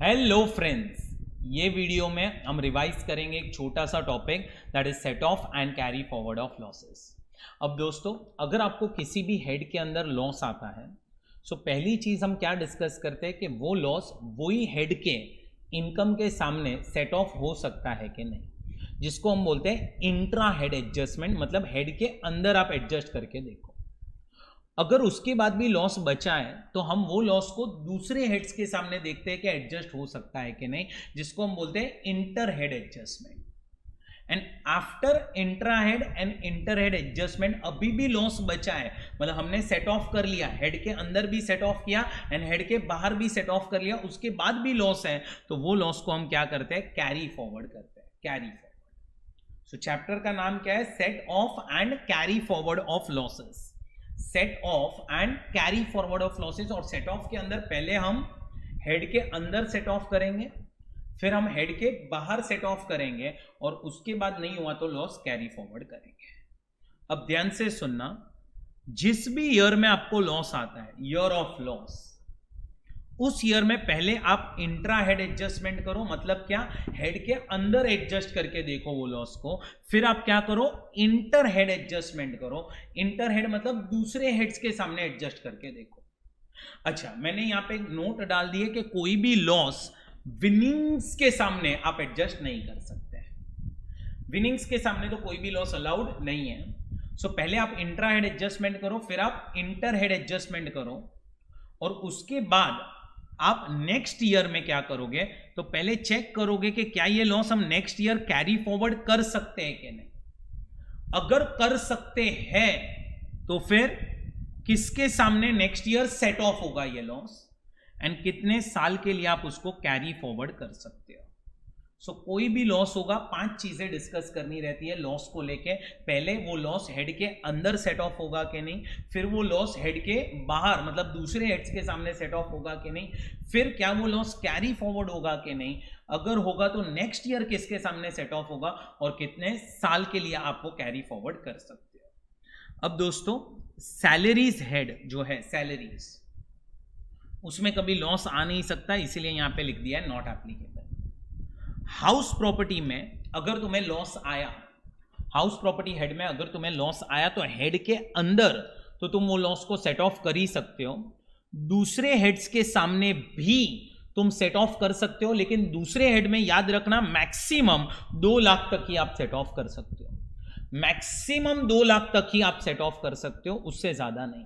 Hello friends, ये video में हम रिवाइज करेंगे एक छोटा सा topic that is set of and carry forward of losses. अब दोस्तों, अगर आपको किसी भी हेड के अंदर लॉस आता है सो पहली चीज हम क्या डिस्कस करते हैं कि वो लॉस वही हेड के इनकम के सामने सेट ऑफ हो सकता है कि नहीं, जिसको हम बोलते हैं इंट्रा हेड एडजस्टमेंट। मतलब हेड के अंदर आप एडजस्ट करके देखो, अगर उसके बाद भी लॉस बचा है तो हम वो लॉस को दूसरे हेड्स के सामने देखते हैं कि एडजस्ट हो सकता है कि नहीं, जिसको हम बोलते हैं inter head adjustment. And after intra head and inter head adjustment अभी भी लॉस बचा है, मतलब हमने सेट ऑफ कर लिया, हेड के अंदर भी सेट ऑफ किया एंड हेड के बाहर भी सेट ऑफ कर लिया, उसके बाद भी लॉस है, तो वो लॉस को हम क्या करते हैं, कैरी फॉरवर्ड करते हैं। Carry forward. सो चैप्टर का नाम क्या है, set of and carry forward of losses. Set of and carry forward of losses. और सेट ऑफ के अंदर पहले हम हेड के अंदर सेट ऑफ करेंगे, फिर हम हेड के बाहर सेट ऑफ करेंगे और उसके बाद नहीं हुआ तो लॉस कैरी फॉरवर्ड करेंगे। अब ध्यान से सुनना, जिस भी ईयर में आपको लॉस आता है, ईयर ऑफ लॉस, उस ईयर में पहले आप इंट्रा हेड एडजस्टमेंट करो। मतलब क्या, हेड के अंदर एडजस्ट करके देखो वो लॉस को। फिर आप क्या करो, इंटर हेड एडजस्टमेंट करो। इंटर हेड मतलब दूसरे हेड्स के सामने एडजस्ट करके देखो। अच्छा, मैंने यहां पे एक नोट डाल दिए कि कोई भी लॉस विनिंग्स के सामने आप एडजस्ट नहीं कर सकते हैं। विनिंग्स के सामने तो कोई भी लॉस अलाउड नहीं है। सो पहले आप इंट्रा हेड एडजस्टमेंट करो, फिर आप इंटर हेड एडजस्टमेंट करो, और उसके बाद आप नेक्स्ट ईयर में क्या करोगे, तो पहले चेक करोगे कि क्या ये लॉस हम नेक्स्ट ईयर कैरी फॉरवर्ड कर सकते हैं कि नहीं। अगर कर सकते हैं तो फिर किसके सामने नेक्स्ट ईयर सेट ऑफ होगा ये लॉस, एंड कितने साल के लिए आप उसको कैरी फॉरवर्ड कर सकते हो। सो कोई भी लॉस होगा, 5 चीजें डिस्कस करनी रहती है लॉस को लेके। पहले वो लॉस हेड के अंदर सेट ऑफ होगा कि नहीं, फिर वो लॉस हेड के बाहर मतलब दूसरे हेड्स के सामने सेट ऑफ होगा कि नहीं, फिर क्या वो लॉस कैरी फॉरवर्ड होगा कि नहीं, अगर होगा तो नेक्स्ट ईयर किसके सामने सेट ऑफ होगा और कितने साल के लिए आप वो कैरी फॉरवर्ड कर सकते हो। अब दोस्तों, सैलरीज हेड जो है, सैलरीज, उसमें कभी लॉस आ नहीं सकता, इसीलिए यहां पे लिख दिया है नॉट एप्लीकेबल। हाउस प्रॉपर्टी में अगर तुम्हें लॉस आया, हाउस प्रॉपर्टी हेड में अगर तुम्हें लॉस आया तो हेड के अंदर तो तुम वो लॉस को सेट ऑफ कर ही सकते हो, दूसरे हेड्स के सामने भी तुम सेट ऑफ कर सकते हो, लेकिन दूसरे हेड में याद रखना मैक्सिमम 2 लाख तक ही आप सेट ऑफ कर सकते हो। मैक्सिमम 2 लाख तक ही आप सेट ऑफ कर सकते हो, उससे ज्यादा नहीं।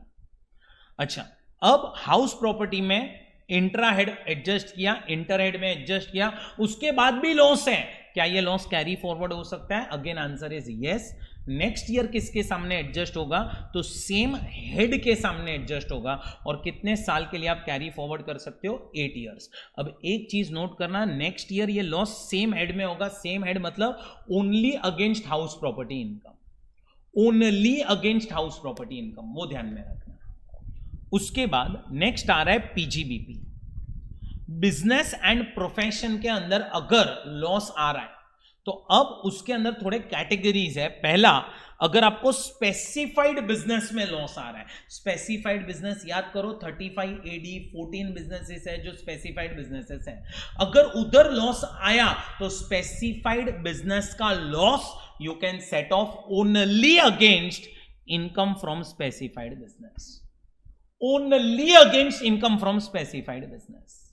अच्छा, अब हाउस प्रॉपर्टी में इंट्रा हेड एडजस्ट किया, इंटर हेड में एडजस्ट किया, उसके बाद भी लॉस है, क्या ये लॉस कैरी फॉरवर्ड हो सकता है? Again answer is yes. Next year किसके सामने एडजस्ट होगा, तो सेम हेड के सामने एडजस्ट होगा, और कितने साल के लिए आप कैरी फॉरवर्ड कर सकते हो, 8 ईयर्स। अब एक चीज नोट करना, नेक्स्ट ईयर ये लॉस सेम हेड में होगा। सेम हेड मतलब only against house property income, only against house property income, वो ध्यान में रखना। उसके बाद नेक्स्ट आ रहा है पीजीबीपी। बिजनेस एंड प्रोफेशन के अंदर अगर लॉस आ रहा है तो अब उसके अंदर थोड़े कैटेगरीज है। पहला, अगर आपको स्पेसिफाइड बिजनेस में लॉस आ रहा है, स्पेसिफाइड बिजनेस याद करो, 35 AD 14 बिजनेसेस है जो स्पेसिफाइड बिजनेसेस है। अगर उधर लॉस आया तो स्पेसिफाइड बिजनेस का loss you can set of only against income from specified business, only against income from specified business.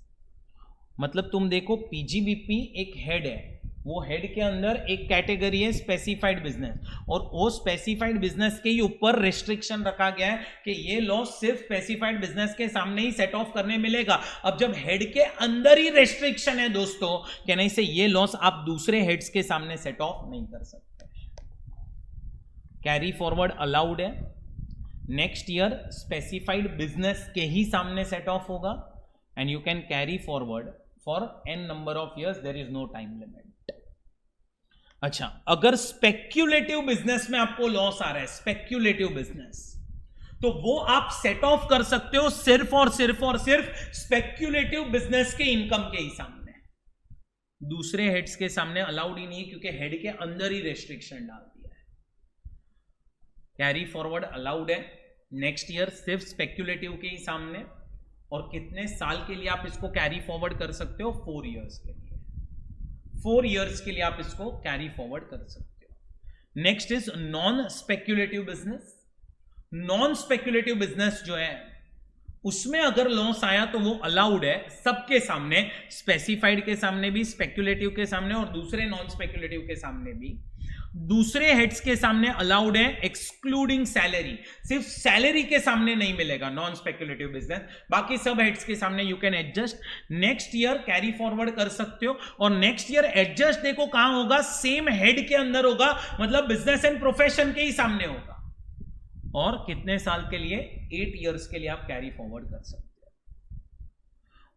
मतलब तुम देखो, पीजीबीपी एक हेड है, वो हेड के अंदर एक कैटेगरी है स्पेसिफाइड बिजनेस, और वो स्पेसिफाइड बिजनेस के ही ऊपर रिस्ट्रिक्शन रखा गया है कि ये लॉस सिर्फ स्पेसिफाइड बिजनेस के सामने ही सेट ऑफ करने मिलेगा। अब जब हेड के अंदर ही रिस्ट्रिक्शन है दोस्तों, कहने से ये लॉस आप दूसरे हेड्स के सामने सेट ऑफ नहीं कर सकते। कैरी फॉरवर्ड अलाउड है, नेक्स्ट ईयर स्पेसिफाइड बिजनेस के ही सामने सेट ऑफ होगा, and you can carry forward for n number of years, there is no time limit. अच्छा, अगर स्पेक्यूलेटिव बिजनेस में आपको लॉस आ रहा है, स्पेक्यूलेटिव बिजनेस, तो वो आप सेट ऑफ कर सकते हो सिर्फ और सिर्फ और सिर्फ स्पेक्यूलेटिव बिजनेस के इनकम के ही सामने, दूसरे हेड्स के सामने अलाउड ही नहीं है, क्योंकि हेड के अंदर ही रेस्ट्रिक्शन डाल दिया है। कैरी फॉरवर्ड अलाउड है नेक्स्ट ईयर सिर्फ स्पेक्यूलेटिव के ही सामने, और कितने साल के लिए आप इसको कैरी फॉरवर्ड कर सकते हो? 4 इयर्स के लिए। 4 इयर्स के लिए आप इसको कैरी फॉरवर्ड कर सकते हो। Next is non speculative business. Non speculative business जो है उसमें अगर लॉस आया तो वो अलाउड है सबके सामने, स्पेसिफाइड के सामने भी, स्पेक्युलेटिव के सामने और दूसरे नॉन स्पेक्युलेटिव के सामने भी। दूसरे हेड्स के सामने अलाउड है एक्सक्लूडिंग सैलरी, सिर्फ सैलरी के सामने नहीं मिलेगा नॉन स्पेक्युलेटिव बिजनेस, बाकी सब हेड्स के सामने you can adjust. Next year carry forward कर सकते हो और नेक्स्ट ईयर एडजस्ट देखो कहां होगा? सेम हेड के अंदर होगा, मतलब बिजनेस एंड प्रोफेशन के ही सामने होगा। और कितने साल के लिए? 8 इयर्स के लिए आप कैरी फॉरवर्ड कर सकते हो।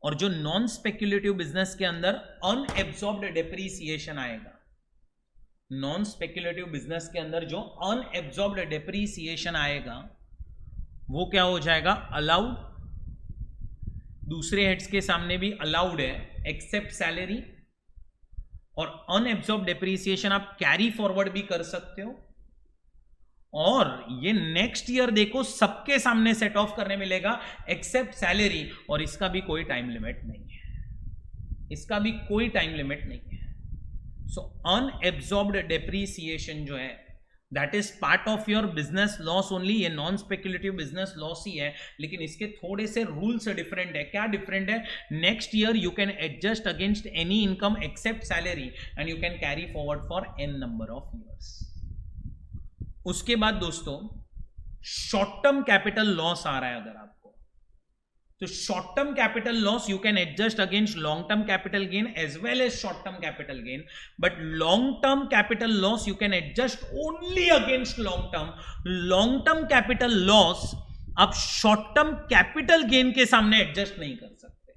और जो नॉन स्पेक्युलेटिव बिजनेस के अंदर अनएब्सॉर्ब्ड डेप्रीसिएशन आएगा, नॉन स्पेक्युलेटिव बिजनेस के अंदर जो अनएब्सॉर्ब्ड डेप्रीसिएशन आएगा वो क्या हो जाएगा? अलाउड। दूसरे हेड्स के सामने भी अलाउड है एक्सेप्ट सैलरी, और अनएब्सॉर्ब्ड डेप्रीसिएशन आप कैरी फॉरवर्ड भी कर सकते हो। और ये नेक्स्ट ईयर देखो सबके सामने सेट ऑफ करने मिलेगा एक्सेप्ट सैलरी, और इसका भी कोई टाइम लिमिट नहीं है, इसका भी कोई टाइम लिमिट नहीं है। सो अनएब्सॉर्ब्ड डेप्रीसिएशन जो है that is part of your business loss only. ये नॉन स्पेक्युलेटिव बिजनेस लॉस ही है, लेकिन इसके थोड़े से रूल्स डिफरेंट है। क्या डिफरेंट है? Next year you can adjust against any income except salary and you can carry forward for an number of years. उसके बाद दोस्तों शॉर्ट टर्म कैपिटल लॉस आ रहा है अगर आपको, तो short term capital loss you can adjust against long term capital gain as well as short term capital gain, but long term capital loss you can adjust only against long term. Long term capital loss आप short term capital gain के सामने adjust नहीं कर सकते।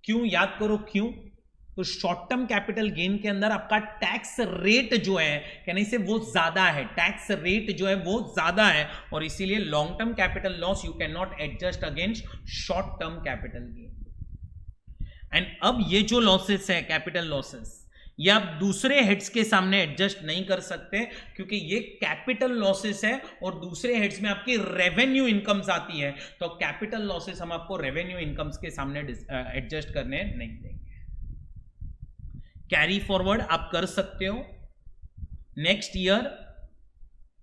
क्यों? याद करो क्यों? तो शॉर्ट टर्म कैपिटल गेन के अंदर आपका टैक्स रेट जो है कहने से वो ज्यादा है, टैक्स रेट जो है वो ज्यादा है, और इसीलिए long term capital loss you can not adjust against short term capital gain. And अब ये जो लॉसेस है कैपिटल लॉसेस, ये आप दूसरे हेड्स के सामने एडजस्ट नहीं कर सकते क्योंकि ये कैपिटल लॉसेस है और दूसरे हेड्स में आपकी रेवेन्यू इनकम्स आती है, तो कैपिटल लॉसेस हम आपको रेवेन्यू इनकम्स के सामने एडजस्ट करने नहीं देंगे। कैरी फॉरवर्ड आप कर सकते हो नेक्स्ट ईयर,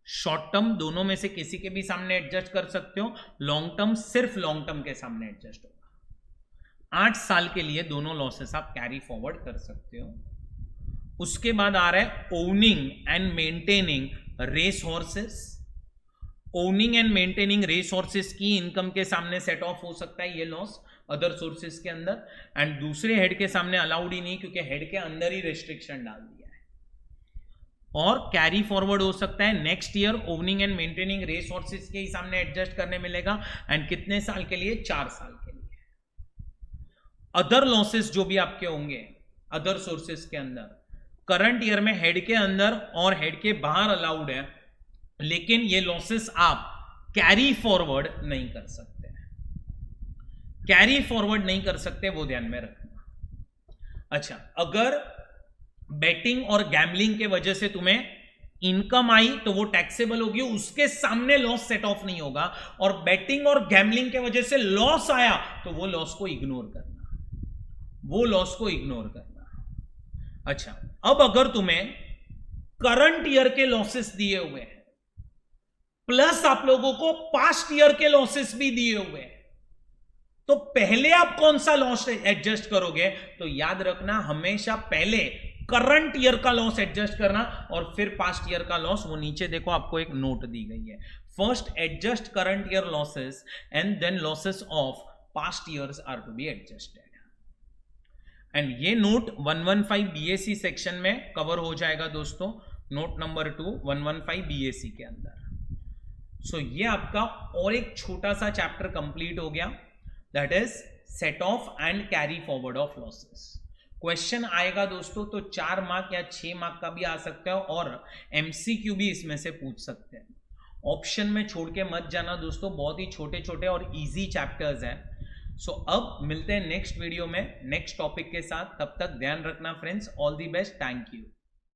शॉर्ट टर्म दोनों में से किसी के भी सामने एडजस्ट कर सकते हो, लॉन्ग टर्म सिर्फ लॉन्ग टर्म के सामने एडजस्ट होगा। 8 साल के लिए दोनों लॉसेस आप कैरी फॉरवर्ड कर सकते हो। उसके बाद आ रहा है owning and maintaining race horses. Owning and maintaining race horses की इनकम के सामने सेट ऑफ हो सकता है ये लॉस अदर सोर्सेस के अंदर, एंड दूसरे हेड के सामने अलाउड ही नहीं क्योंकि हेड के अंदर ही रेस्ट्रिक्शन डाल दिया है। और कैरी फॉरवर्ड हो सकता है next year owning and maintaining race horses के ही सामने एडजस्ट करने मिलेगा, एंड कितने साल के लिए? 4 साल के लिए। अदर लॉसेस जो भी आपके होंगे अदर सोर्सेस के अंदर करंट ईयर में हेड के अंदर और हेड के बाहर अलाउड है, लेकिन ये लॉसेस आप कैरी फॉरवर्ड नहीं कर सकते, कैरी फॉरवर्ड नहीं कर सकते, वो ध्यान में रखना। अच्छा, अगर बेटिंग और गैम्बलिंग के वजह से तुम्हें इनकम आई तो वो टैक्सेबल होगी, उसके सामने लॉस सेट ऑफ नहीं होगा, और बेटिंग और गैम्बलिंग के वजह से लॉस आया तो वो लॉस को इग्नोर करना, वो लॉस को इग्नोर करना। अच्छा, अब अगर तुम्हें करंट ईयर के लॉसेस दिए हुए हैं प्लस आप लोगों को पास्ट ईयर के लॉसेस भी दिए हुए हैं, तो पहले आप कौन सा लॉस एडजस्ट करोगे? तो याद रखना हमेशा पहले करंट ईयर का लॉस एडजस्ट करना और फिर पास्ट ईयर का लॉस। वो नीचे देखो आपको एक नोट दी गई है, first adjust current year losses and then losses of past years are to be adjusted. And ये नोट 115 बीएससी सेक्शन में कवर हो जाएगा दोस्तों, नोट नंबर 2 115 बीएससी के अंदर। सो ये आपका और एक छोटा सा चैप्टर कंप्लीट हो गया, that is set of and carry forward of losses. Question आएगा दोस्तों तो 4 मार्क या 6 मार्क का भी आ सकता है और एमसीक्यू भी इसमें से पूछ सकते हैं। ऑप्शन में छोड़ के मत जाना दोस्तों, बहुत ही छोटे छोटे और इजी चैप्टर्स हैं। सो अब मिलते हैं नेक्स्ट वीडियो में नेक्स्ट टॉपिक के साथ, तब तक ध्यान रखना friends, all the best, thank you.